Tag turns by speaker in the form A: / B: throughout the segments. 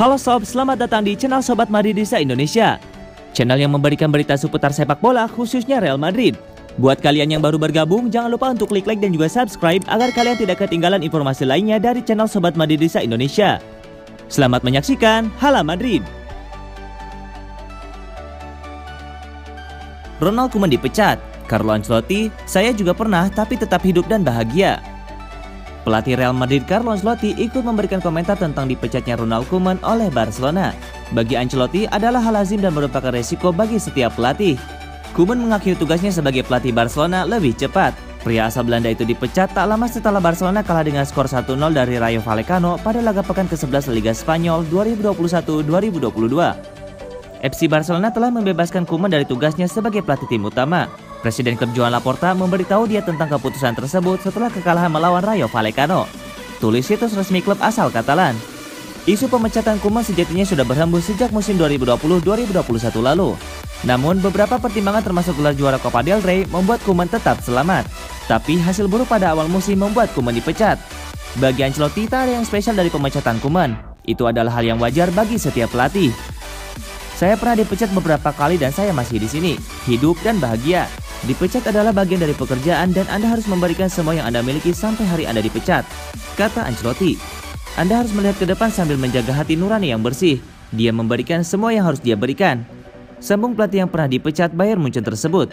A: Halo sob, selamat datang di channel Sobat Madridista Indonesia. Channel yang memberikan berita seputar sepak bola khususnya Real Madrid. Buat kalian yang baru bergabung, jangan lupa untuk klik like dan juga subscribe agar kalian tidak ketinggalan informasi lainnya dari channel Sobat Madridista Indonesia. Selamat menyaksikan Hala Madrid. Ronald Koeman dipecat. Carlo Ancelotti, saya juga pernah tapi tetap hidup dan bahagia. Pelatih Real Madrid Carlo Ancelotti ikut memberikan komentar tentang dipecatnya Ronald Koeman oleh Barcelona. Bagi Ancelotti adalah hal lazim dan merupakan resiko bagi setiap pelatih. Koeman mengakhiri tugasnya sebagai pelatih Barcelona lebih cepat. Pria asal Belanda itu dipecat tak lama setelah Barcelona kalah dengan skor 1-0 dari Rayo Vallecano pada laga pekan ke-11 Liga Spanyol 2021-2022. FC Barcelona telah membebaskan Koeman dari tugasnya sebagai pelatih tim utama. Presiden klub Joan Laporta memberitahu dia tentang keputusan tersebut setelah kekalahan melawan Rayo Vallecano. Tulis situs resmi klub asal Katalan. Isu pemecatan Koeman sejatinya sudah berhembus sejak musim 2020-2021 lalu. Namun beberapa pertimbangan termasuk gelar juara Copa del Rey membuat Koeman tetap selamat. Tapi hasil buruk pada awal musim membuat Koeman dipecat. Bagi Ancelotti tak ada yang spesial dari pemecatan Koeman. Itu adalah hal yang wajar bagi setiap pelatih. Saya pernah dipecat beberapa kali dan saya masih di sini, hidup dan bahagia. Dipecat adalah bagian dari pekerjaan dan Anda harus memberikan semua yang Anda miliki sampai hari Anda dipecat, kata Ancelotti. Anda harus melihat ke depan sambil menjaga hati nurani yang bersih. Dia memberikan semua yang harus dia berikan. Sambung pelatih yang pernah dipecat Bayern Munchen tersebut.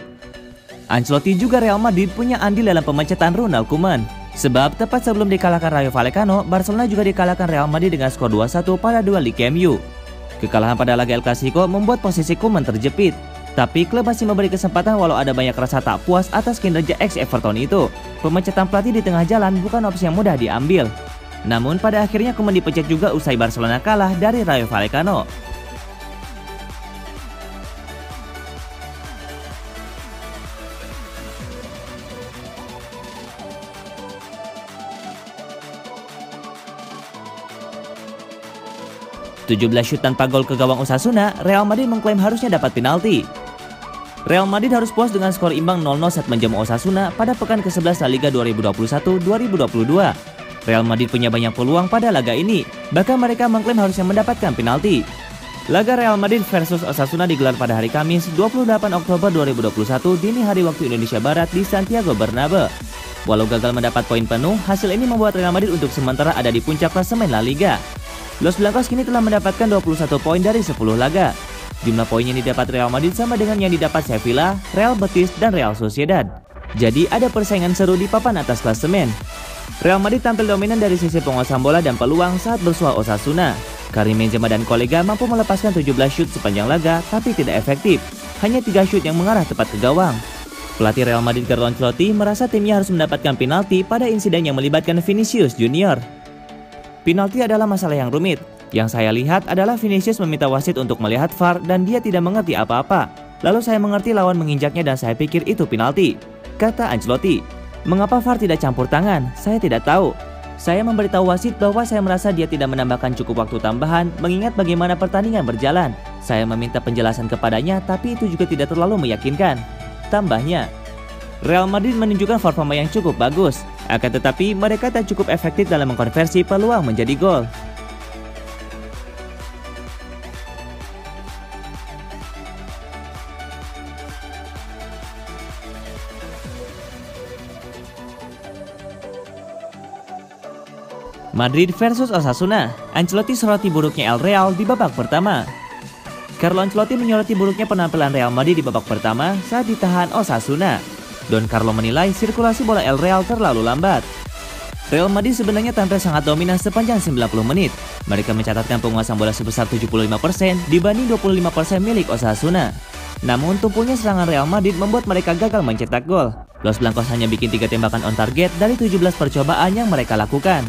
A: Ancelotti juga Real Madrid punya andil dalam pemecatan Ronald Koeman. Sebab tepat sebelum dikalahkan Rayo Vallecano, Barcelona juga dikalahkan Real Madrid dengan skor 2-1 pada duel di Camp Nou. Kekalahan pada laga El Clasico membuat posisi Koeman terjepit. Tapi klub masih memberi kesempatan walau ada banyak rasa tak puas atas kinerja ex-Everton itu. Pemecatan pelatih di tengah jalan bukan opsi yang mudah diambil. Namun pada akhirnya Koeman dipecat juga usai Barcelona kalah dari Rayo Vallecano. "17 shoot tanpa gol ke gawang Osasuna, Real Madrid mengklaim harusnya dapat penalti." Real Madrid harus puas dengan skor imbang 0-0 saat menjamu Osasuna pada pekan ke-11 La Liga 2021-2022. Real Madrid punya banyak peluang pada laga ini, bahkan mereka mengklaim harusnya mendapatkan penalti. Laga Real Madrid versus Osasuna digelar pada hari Kamis 28 Oktober 2021 dini hari waktu Indonesia Barat di Santiago Bernabeu. Walau gagal mendapat poin penuh, hasil ini membuat Real Madrid untuk sementara ada di puncak klasemen La Liga. Los Blancos kini telah mendapatkan 21 poin dari 10 laga. Jumlah poin yang didapat Real Madrid sama dengan yang didapat Sevilla, Real Betis, dan Real Sociedad. Jadi ada persaingan seru di papan atas klasemen. Real Madrid tampil dominan dari sisi penguasaan bola dan peluang saat bersuah Osasuna. Karim Benzema dan kolega mampu melepaskan 17 shoot sepanjang laga tapi tidak efektif. Hanya 3 shoot yang mengarah tepat ke gawang. Pelatih Real Madrid Carlo Ancelotti merasa timnya harus mendapatkan penalti pada insiden yang melibatkan Vinicius Junior. Penalti adalah masalah yang rumit. Yang saya lihat adalah Vinicius meminta wasit untuk melihat VAR dan dia tidak mengerti apa-apa. Lalu saya mengerti lawan menginjaknya dan saya pikir itu penalti, kata Ancelotti. Mengapa VAR tidak campur tangan? Saya tidak tahu. Saya memberitahu wasit bahwa saya merasa dia tidak menambahkan cukup waktu tambahan mengingat bagaimana pertandingan berjalan. Saya meminta penjelasan kepadanya tapi itu juga tidak terlalu meyakinkan. Tambahnya, Real Madrid menunjukkan performa yang cukup bagus. Akan tetapi mereka tak cukup efektif dalam mengkonversi peluang menjadi gol. Madrid versus Osasuna, Ancelotti soroti buruknya El Real di babak pertama. Carlo Ancelotti menyoroti buruknya penampilan Real Madrid di babak pertama saat ditahan Osasuna. Don Carlo menilai sirkulasi bola El Real terlalu lambat. Real Madrid sebenarnya tampil sangat dominan sepanjang 90 menit. Mereka mencatatkan penguasaan bola sebesar 75% dibanding 25% milik Osasuna. Namun tumpulnya serangan Real Madrid membuat mereka gagal mencetak gol. Los Blancos hanya bikin 3 tembakan on target dari 17 percobaan yang mereka lakukan.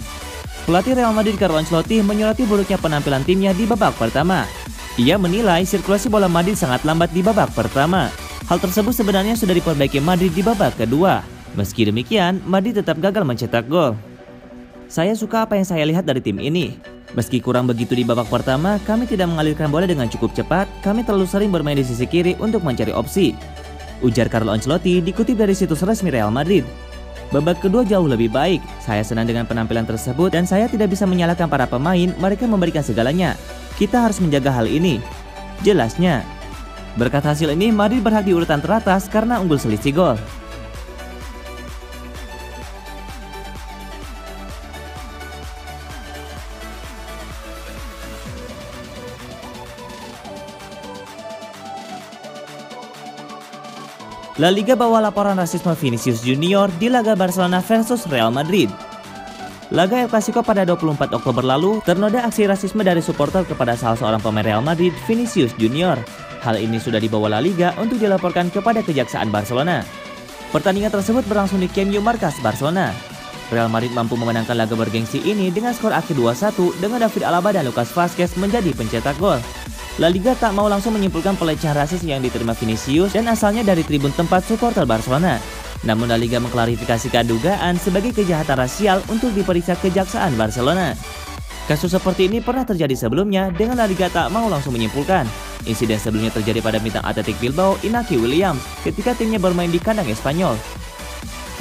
A: Pelatih Real Madrid Carlo Ancelotti menyoroti buruknya penampilan timnya di babak pertama. Ia menilai sirkulasi bola Madrid sangat lambat di babak pertama. Hal tersebut sebenarnya sudah diperbaiki Madrid di babak kedua. Meski demikian, Madrid tetap gagal mencetak gol. Saya suka apa yang saya lihat dari tim ini. Meski kurang begitu di babak pertama, kami tidak mengalirkan bola dengan cukup cepat. Kami terlalu sering bermain di sisi kiri untuk mencari opsi, ujar Carlo Ancelotti dikutip dari situs resmi Real Madrid. Babak kedua jauh lebih baik. Saya senang dengan penampilan tersebut dan saya tidak bisa menyalahkan para pemain, mereka memberikan segalanya. Kita harus menjaga hal ini, jelasnya. Berkat hasil ini, Madrid berhak di urutan teratas karena unggul selisih gol. La Liga bawa laporan rasisme Vinicius Junior di laga Barcelona versus Real Madrid. Laga El Clasico pada 24 Oktober lalu ternoda aksi rasisme dari supporter kepada salah seorang pemain Real Madrid, Vinicius Junior. Hal ini sudah dibawa La Liga untuk dilaporkan kepada Kejaksaan Barcelona. Pertandingan tersebut berlangsung di Camp Nou, markas Barcelona. Real Madrid mampu memenangkan laga bergengsi ini dengan skor akhir 2-1 dengan David Alaba dan Lucas Vazquez menjadi pencetak gol. La Liga tak mau langsung menyimpulkan pelecehan rasis yang diterima Vinicius dan asalnya dari tribun tempat supporter Barcelona. Namun La Liga mengklarifikasikan dugaan sebagai kejahatan rasial untuk diperiksa Kejaksaan Barcelona. Kasus seperti ini pernah terjadi sebelumnya dengan La Liga tak mau langsung menyimpulkan. Insiden sebelumnya terjadi pada bintang Athletic Bilbao, Iñaki Williams, ketika timnya bermain di kandang Espanyol.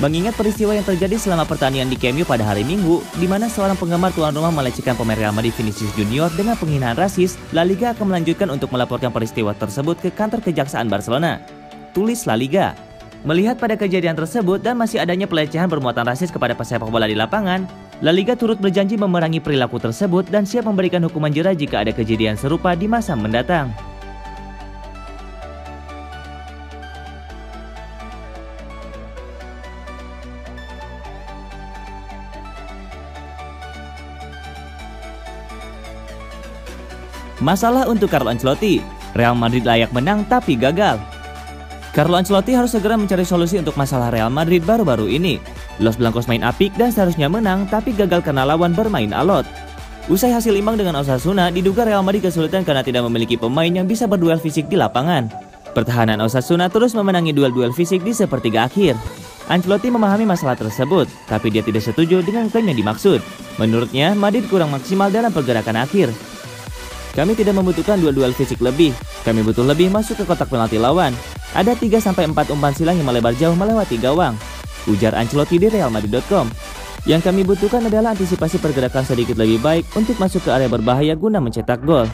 A: Mengingat peristiwa yang terjadi selama pertandingan di Camp Nou pada hari Minggu, di mana seorang penggemar tuan rumah melecehkan pemain Real Madrid Vinicius Junior dengan penghinaan rasis, La Liga akan melanjutkan untuk melaporkan peristiwa tersebut ke kantor Kejaksaan Barcelona. Tulis La Liga. Melihat pada kejadian tersebut dan masih adanya pelecehan bermuatan rasis kepada pesepak bola di lapangan, La Liga turut berjanji memerangi perilaku tersebut dan siap memberikan hukuman jera jika ada kejadian serupa di masa mendatang. Masalah untuk Carlo Ancelotti, Real Madrid layak menang tapi gagal. Carlo Ancelotti harus segera mencari solusi untuk masalah Real Madrid baru-baru ini. Los Blancos main apik dan seharusnya menang tapi gagal karena lawan bermain alot. Usai hasil imbang dengan Osasuna, diduga Real Madrid kesulitan karena tidak memiliki pemain yang bisa berduel fisik di lapangan. Pertahanan Osasuna terus memenangi duel-duel fisik di sepertiga akhir. Ancelotti memahami masalah tersebut, tapi dia tidak setuju dengan klaim yang dimaksud. Menurutnya, Madrid kurang maksimal dalam pergerakan akhir. Kami tidak membutuhkan duel-duel fisik lebih. Kami butuh lebih masuk ke kotak penalti lawan. Ada 3-4 umpan silang yang melebar jauh melewati gawang, ujar Ancelotti di realmadrid.com. Yang kami butuhkan adalah antisipasi pergerakan sedikit lebih baik untuk masuk ke area berbahaya guna mencetak gol.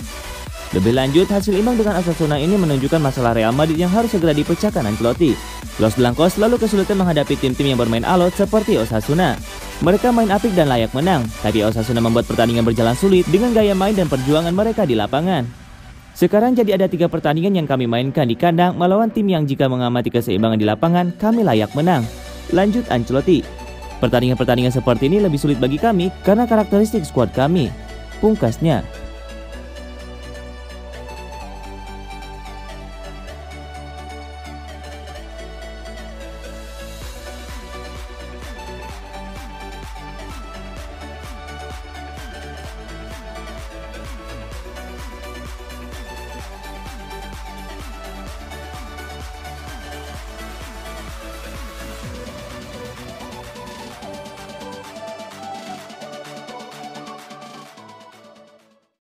A: Lebih lanjut, hasil imbang dengan Osasuna ini menunjukkan masalah Real Madrid yang harus segera dipecahkan Ancelotti. Los Blancos lalu kesulitan menghadapi tim-tim yang bermain alot seperti Osasuna. Mereka main apik dan layak menang, tapi Osasuna membuat pertandingan berjalan sulit dengan gaya main dan perjuangan mereka di lapangan. Sekarang jadi ada 3 pertandingan yang kami mainkan di kandang melawan tim yang jika mengamati keseimbangan di lapangan, kami layak menang. Lanjut Ancelotti. Pertandingan-pertandingan seperti ini lebih sulit bagi kami karena karakteristik skuad kami, pungkasnya.